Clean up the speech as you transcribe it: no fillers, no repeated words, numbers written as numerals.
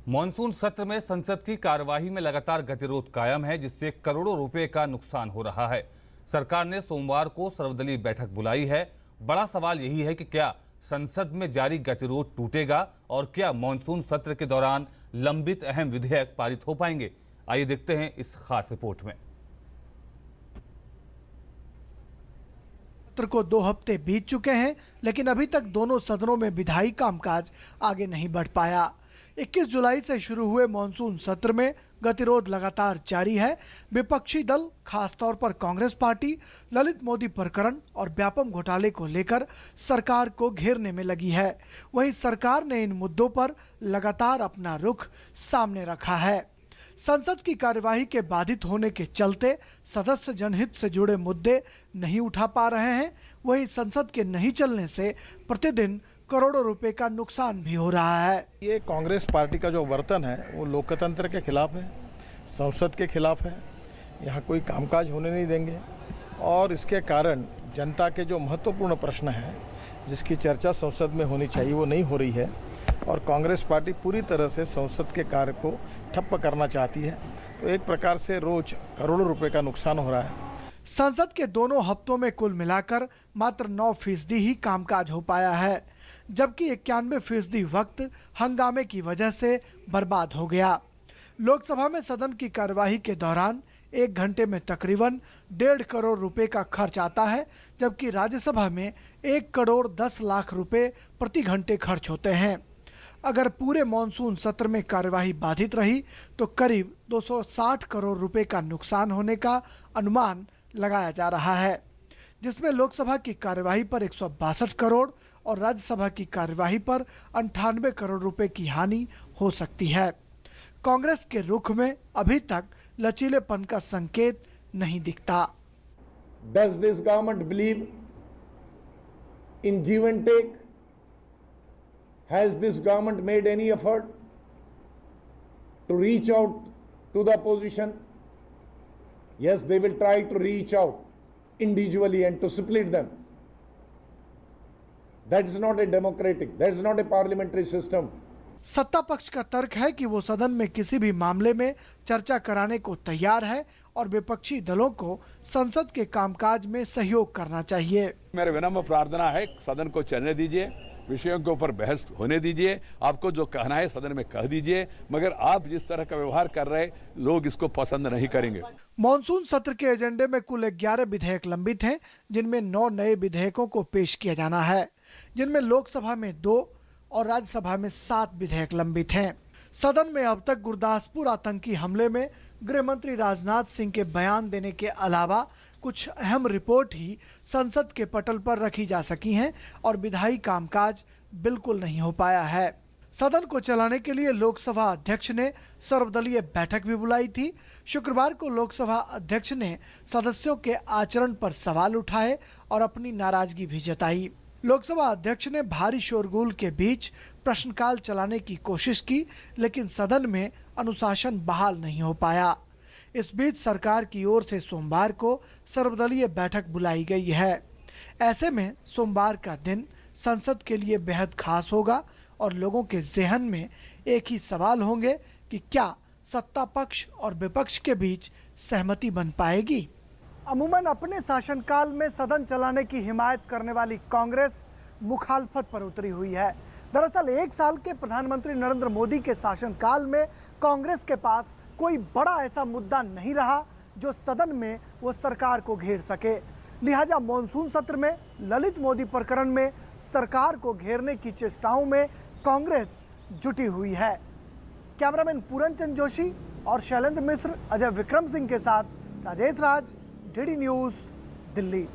Monsoon सत्र में संसद की कार्यवाही में लगातार गतिरोध कायम है, जिससे करोड़ों रुपए का नुकसान हो रहा है। सरकार ने सोमवार को सर्वदलीय बैठक बुलाई है। बड़ा सवाल यही है कि क्या संसद में जारी गतिरोध टूटेगा और क्या मॉनसून सत्र के दौरान लंबित अहम विधेयक पारित हो पाएंगे। आइए देखते हैं इस खास रिपोर्ट में। सत्र को 2 हफ्ते बीत चुके हैं, लेकिन अभी तक दोनों सदनों में विधायी कामकाज आगे नहीं बढ़ पाया। 21 जुलाई से शुरू हुए मॉनसून सत्र में गतिरोध लगातार जारी है। विपक्षी दल, खासतौर पर कांग्रेस पार्टी, ललित मोदी प्रकरण और व्यापम घोटाले को लेकर सरकार को घेरने में लगी है। वहीं सरकार ने इन मुद्दों पर लगातार अपना रुख सामने रखा है। संसद की कार्यवाही के बाधित होने के चलते सदस्य जनहित से जुड़े मुद्दे नहीं उठा पा रहे हैं। वहीं संसद के नहीं चलने से प्रतिदिन करोड़ों रुपए का नुकसान भी हो रहा है। ये कांग्रेस पार्टी का जो वर्तन है वो लोकतंत्र के खिलाफ है, संसद के खिलाफ है। यहाँ कोई कामकाज होने नहीं देंगे और इसके कारण जनता के जो महत्वपूर्ण प्रश्न हैं जिसकी चर्चा संसद में होनी चाहिए वो नहीं हो रही है और कांग्रेस पार्टी पूरी तरह से संसद के कार्य को ठप्प करना चाहती है। तो एक प्रकार से रोज करोड़ों रुपए का नुकसान हो रहा है। संसद के दोनों हफ्तों में कुल मिलाकर मात्र 9% ही कामकाज हो पाया है, जबकि 91% वक्त हंगामे की वजह से बर्बाद हो गया। लोकसभा में सदन की कार्यवाही के दौरान 1 घंटे में तकरीबन 1.5 करोड़ रुपए का खर्च आता है, जबकि राज्यसभा में 1 करोड़ 10 लाख रुपए प्रति घंटे खर्च होते हैं। अगर पूरे मॉनसून सत्र में कार्यवाही बाधित रही तो करीब 260 करोड़ रुपए का नुकसान होने का अनुमान लगाया जा रहा है, जिसमें लोकसभा की कार्यवाही पर 162 करोड़ और राज्यसभा की कार्यवाही पर 98 करोड़ रुपए की हानि हो सकती है। कांग्रेस के रुख में अभी तक लचीलेपन का संकेत नहीं दिखता। Does this government believe in give and take? Has this government made any effort to reach out to the opposition? Yes, they will try to reach out individually and to split them. That is not a democratic, that is not a parliamentary system. सत्ता पक्ष का तर्क है कि वो सदन में किसी भी मामले में चर्चा कराने को तैयार है और विपक्षी दलों को संसद के कामकाज में सहयोग करना चाहिए। मेरे विनम्र प्रार्थना है, सदन को चलने दीजिए, विषयों के ऊपर बहस होने दीजिए। आपको जो कहना है सदन में कह दीजिए, मगर आप जिस तरह का व्यवहार कर रहे लोग इसको पसंद नहीं करेंगे। मॉनसून सत्र के एजेंडे में कुल 11 विधेयक लंबित हैं, जिनमें 9 नए विधेयकों को पेश किया जाना है, जिनमें लोकसभा में 2 और राज्यसभा में 7 विधेयक लंबित हैं। सदन में अब तक गुरदासपुर आतंकी हमले में गृह मंत्री राजनाथ सिंह के बयान देने के अलावा कुछ अहम रिपोर्ट ही संसद के पटल पर रखी जा सकी हैं और विधायी कामकाज बिल्कुल नहीं हो पाया है। सदन को चलाने के लिए लोकसभा अध्यक्ष ने सर्वदलीय बैठक भी बुलाई थी। शुक्रवार को लोकसभा अध्यक्ष ने सदस्यों के आचरण पर सवाल उठाए और अपनी नाराजगी भी जताई। लोकसभा अध्यक्ष ने भारी शोरगुल के बीच प्रश्नकाल चलाने की कोशिश की, लेकिन सदन में अनुशासन बहाल नहीं हो पाया। इस बीच सरकार की ओर से सोमवार को सर्वदलीय बैठक बुलाई गई है। ऐसे में सोमवार का दिन संसद के लिए बेहद खास होगा और लोगों के ज़हन में एक ही सवाल होंगे कि क्या सत्ता पक्ष और विपक्ष के बीच सहमति बन पाएगी। अमूमन अपने शासनकाल में सदन चलाने की हिमायत करने वाली कांग्रेस मुखालफत पर उतरी हुई है। दरअसल 1 साल के प्रधानमंत्री नरेंद्र मोदी के शासनकाल में कांग्रेस के पास कोई बड़ा ऐसा मुद्दा नहीं रहा जो सदन में वो सरकार को घेर सके। लिहाजा मॉनसून सत्र में ललित मोदी प्रकरण में सरकार को घेरने की चेष्टाओं में कांग्रेस जुटी हुई है। कैमरामैन पूरनचंद जोशी और शैलेंद्र मिश्र, अजय विक्रम सिंह के साथ राजेश राज, डीडी न्यूज़, दिल्ली।